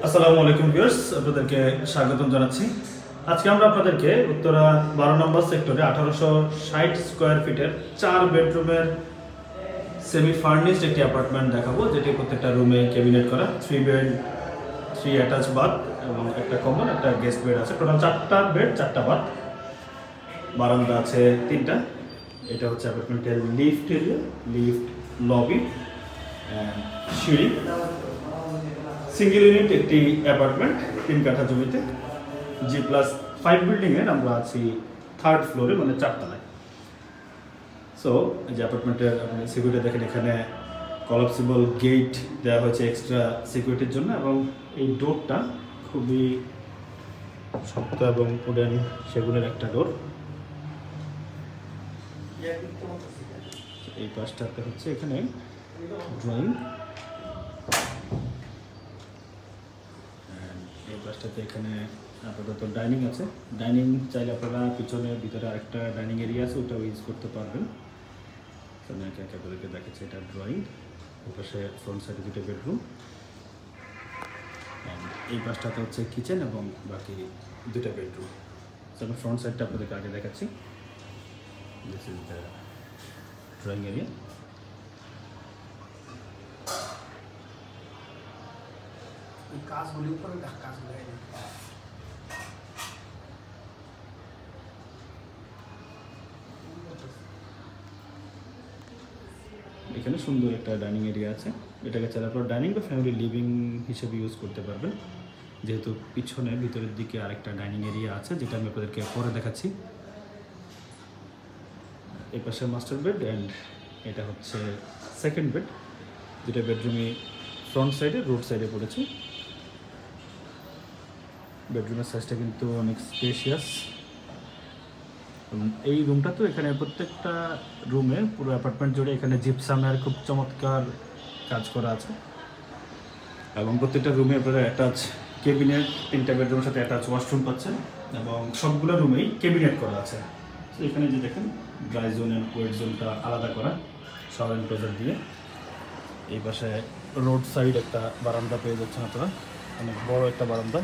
আসসালামু আলাইকুম ভিউয়ার্স, আপনাদেরকে স্বাগতম জানাচ্ছি। আজকে আমরা আপনাদেরকে উত্তরা 12 নম্বর সেক্টরে 1860 স্কয়ার ফিটের 4 বেডরুমের সেমি ফার্নিশড একটি অ্যাপার্টমেন্ট দেখাবো, যেটি প্রত্যেকটা রুমে ক্যাবিনেট করা, 3 বেড 3 অ্যাটাচ বাথ এবং একটা কমন একটা গেস্ট বেড আছে। টোটাল 4টা বেড 4টা বাথ, বারান্দা আছে 3টা। এটা হচ্ছে অ্যাপার্টমেন্টের লিফট এরিয়া, লিফট, লবি, সিঁড়ি। সিঙ্গেল ইউনিট একটি অ্যাপার্টমেন্ট, 3 কাঠা জমিতে, G+5 বিল্ডিংয়ের আমরা আছি 3rd ফ্লোরে, মানে 4 তলায়। সো এই যে অ্যাপার্টমেন্টের আপনি সিকিউরিটি দেখেন, এখানে কলাপসিবল গেট দেওয়া হয়েছে এক্সট্রা সিকিউরিটির জন্য, এবং এই ডোরটা খুবই শক্ত এবং উডেন সেগুনের একটা ডোর। এই পাশটাতে হচ্ছে এখানে ড্রয়িং, এই পাশটাতে এখানে আপাতত ডাইনিং আছে। ডাইনিং চাইলে আপনারা পিছনে ভিতরে আরেকটা ডাইনিং এরিয়া আছে, ওটাও ইউজ করতে পারবেন। আমি একে একে আপনাদেরকে দেখাচ্ছি। এটা ড্রয়িং, ওই পাশে ফ্রন্ট সাইডে 2টা বেডরুম, এই পাশটাতে হচ্ছে কিচেন এবং বাকি 2টা বেডরুম। তো আমি ফ্রন্ট সাইডটা আপনাদেরকে আগে দেখাচ্ছি। This is the drawing area. এখানে সুন্দর একটা ডাইনিং এরিয়া আছে, এটাকে চাইলে আপনারা ডাইনিং বা ফ্যামিলি লিভিং হিসেবে ইউজ করতে পারবেন, যেহেতু পিছনে ভিতরের দিকে আরেকটা ডাইনিং এরিয়া আছে, যেটা আমি আপনাদেরকে পরে দেখাচ্ছি। এই পাশে মাস্টার বেড, অ্যান্ড এটা হচ্ছে সেকেন্ড বেড। 2টা বেডরুমই ফ্রন্ট সাইডে, রোড সাইডে পড়েছে। বেডরুমের সাইজটা কিন্তু অনেক স্পেশিয়াস। এই রুমটা তো এখানে প্রত্যেকটা রুমে, পুরো অ্যাপার্টমেন্ট জুড়ে এখানে জিপসামের খুব চমৎকার কাজ করা আছে, এবং প্রত্যেকটা রুমে আপনারা অ্যাটাচ ক্যাবিনেট, 3টা বেডরুমের সাথে অ্যাটাচ ওয়াশরুম পাচ্ছেন, এবং সবগুলো রুমেই ক্যাবিনেট করা আছে। তো এখানে যে দেখেন, ড্রাই জোন অ্যান্ড ওয়েট জোনটা আলাদা করা শাওয়ার এনক্লোজার দিয়ে। এই পাশে রোড সাইড একটা বারান্দা পেয়ে যাচ্ছেন আপনারা, অনেক বড় একটা বারান্দা,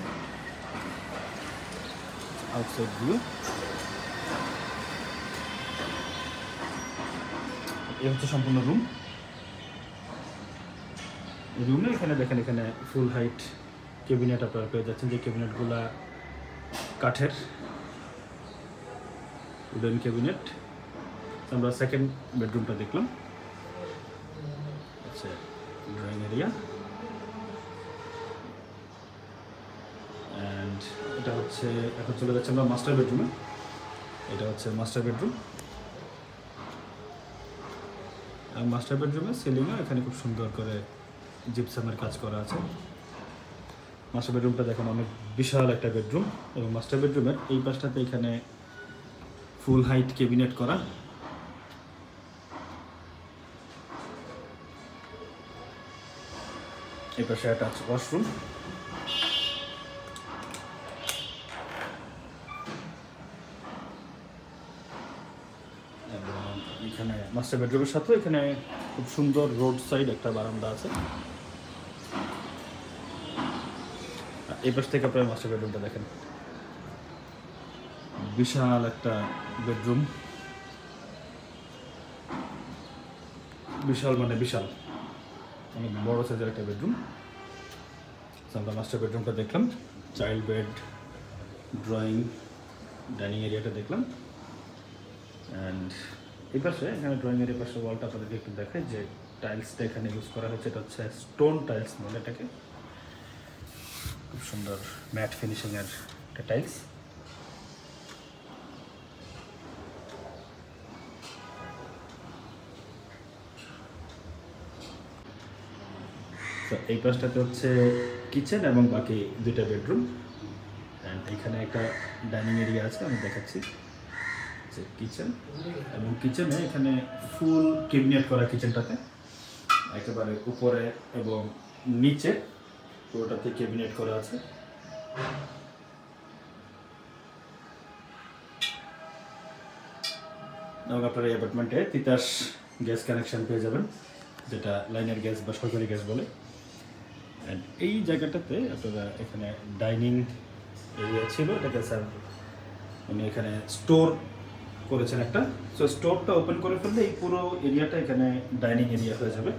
আউটসাইড ভিউ। এই হচ্ছে সম্পূর্ণ রুম। রুমে এখানে দেখেন, এখানে ফুল হাইট ক্যাবিনেট আপনারা পেয়ে যাচ্ছেন, যে ক্যাবিনেটগুলা কাঠের, উডেন ক্যাবিনেট। আমরা সেকেন্ড বেডরুমটা দেখলাম, আচ্ছা, ড্রয়িং এরিয়া, অ্যান্ড এটা হচ্ছে, এখন চলে যাচ্ছে আমরা মাস্টার বেডরুমে। এটা হচ্ছে মাস্টার বেডরুম, আর মাস্টার বেডরুমের সিলিংয়ে এখানে খুব সুন্দর করে জিপসামের কাজ করা আছে। মাস্টার বেডরুমটা দেখেন অনেক বিশাল একটা বেডরুম, এবং মাস্টার বেডরুমের এই পাশটাতে এখানে ফুল হাইট ক্যাবিনেট করা। এই পাশে অ্যাটাচ ওয়াশরুম, এবং এখানে মাস্টার বেডরুমের সাথে এখানে খুব সুন্দর রোড সাইড একটা বারান্দা আছে। এই পাশ থেকে আপনারা মাস্টার বেডরুমটা দেখেন, বিশাল একটা বেডরুম, বিশাল মানে বিশাল, অনেক বড় সাইজের একটা বেডরুম। আমরা মাস্টার বেডরুমটা দেখলাম, চাইল্ড বেড, ড্রয়িং, ডাইনিং এরিয়াটা দেখলাম, অ্যান্ড এই পাশে এখানে ড্রয়িং এরিয়ার পাশে ওয়ালটা আপনাদেরকে একটু দেখায়, যে টাইলসটা এখানে ইউজ করা হয়েছে, এটা হচ্ছে স্টোন টাইলস বলে এটাকে, খুব সুন্দর ম্যাট ফিনিশিংয়ের একটা টাইলস। তো এই পাশটাতে হচ্ছে কিচেন এবং বাকি 2টা বেডরুম, অ্যান্ড এখানে একটা ডাইনিং এরিয়া আছে, আমি দেখাচ্ছি। যে কিচেন, এবং কিচেনে এখানে ফুল ক্যাবিনেট করা, কিচেনটাতে একেবারে উপরে এবং নিচে পুরোটাতে ক্যাবিনেট করা আছে। এবং আপনারা এই অ্যাপার্টমেন্টে তিতাস গ্যাস কানেকশন পেয়ে যাবেন, যেটা লাইনের গ্যাস বা সরকারি গ্যাস বলে। অ্যান্ড এই জায়গাটাতে আপনারা এখানে ডাইনিং এরিয়া ছিল, এটাকে স্যার উনি এখানে স্টোর করেছেন একটা। সো স্টোরটা ওপেন করে ফেললে এই পুরো এরিয়াটা এখানে ডাইনিং এরিয়া হয়ে যাবে।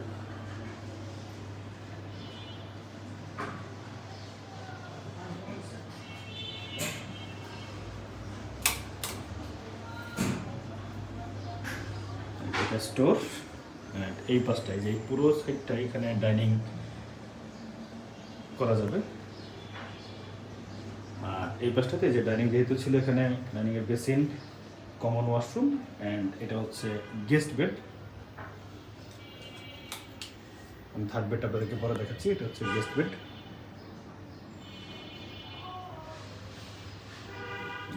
এটা স্টোর, অ্যান্ড এই পাশটায় যে পুরো সাইডটা এখানে ডাইনিং করা যাবে। আর এই পাশটাতে যে ডাইনিং যেহেতু ছিল, এখানে ডাইনিংয়ের বেসিন, কমন ওয়াশরুম, অ্যান্ড এটা হচ্ছে গেস্ট বেড। আমি থার্ড বেড আপনাদেরকে পরে দেখাচ্ছি। এটা হচ্ছে গেস্ট বেড।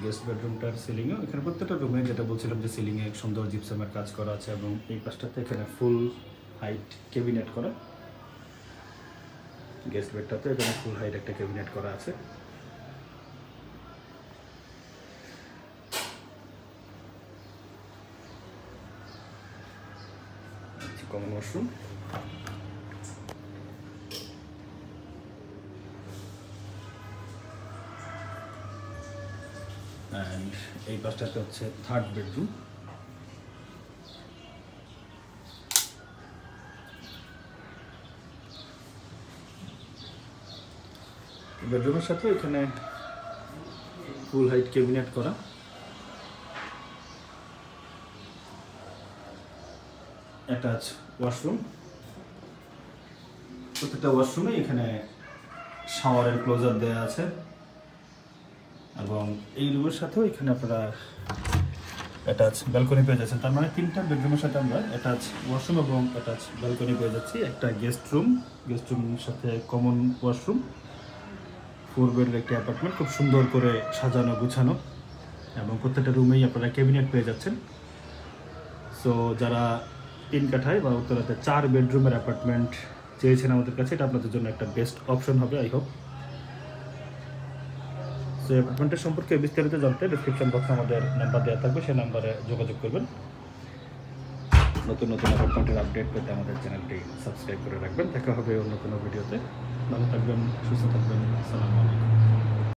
গেস্ট বেডরুমটার সিলিংও এখানে প্রত্যেকটা রুমে, যেটা বলছিলাম যে সিলিংয়ে সুন্দর জিপসামের কাজ করা আছে, এবং এই পাশটাতে এখানে ফুল হাইট ক্যাবিনেট করা। গেস্ট বেডটাতে এখানে ফুল হাইট একটা ক্যাবিনেট করা আছে। কমন ওয়াশরুম, অ্যান্ড এই পাশটাতে হচ্ছে থার্ড বেডরুম। বেডরুমের সাথে এখানে ফুল হাইট ক্যাবিনেট করা। Attach washroom. প্রত্যেকটা ওয়াশরুমে এখানে শাওয়ারের ক্লোজার দেওয়া আছে, এবং এই রুমের সাথেও এখানে আপনারা অ্যাটাচ ব্যালকনি পেয়ে যাচ্ছেন। তার মানে তিনটা বেডরুমের সাথে আমরা অ্যাটাচ ওয়াশরুম এবং অ্যাটাচ ব্যালকনি পেয়ে যাচ্ছি। একটা গেস্ট রুমের সাথে কমন ওয়াশরুম, 4 বেডের একটি অ্যাপার্টমেন্ট, খুব সুন্দর করে সাজানো গুছানো, এবং প্রত্যেকটা রুমেই আপনারা ক্যাবিনেট পেয়ে যাচ্ছেন। সো যারা 3 কাঠায় বা উত্তরাতে 4 বেডরুমের অ্যাপার্টমেন্ট চেয়েছেন আমাদের কাছে, এটা আপনাদের জন্য একটা বেস্ট অপশন হবে, আই হোপ। সো অ্যাপার্টমেন্টের সম্পর্কে বিস্তারিত জানতে ডিসক্রিপশন বক্সে আমাদের নাম্বার দেওয়া থাকবে, সেই নাম্বারে যোগাযোগ করবেন। নতুন নতুন অ্যাপার্টমেন্টের আপডেট পেতে আমাদের চ্যানেলটি সাবস্ক্রাইব করে রাখবেন। দেখা হবে অন্য কোনো ভিডিওতে। ভালো থাকবেন, সুস্থ থাকবেন। আসসালামু আলাইকুম।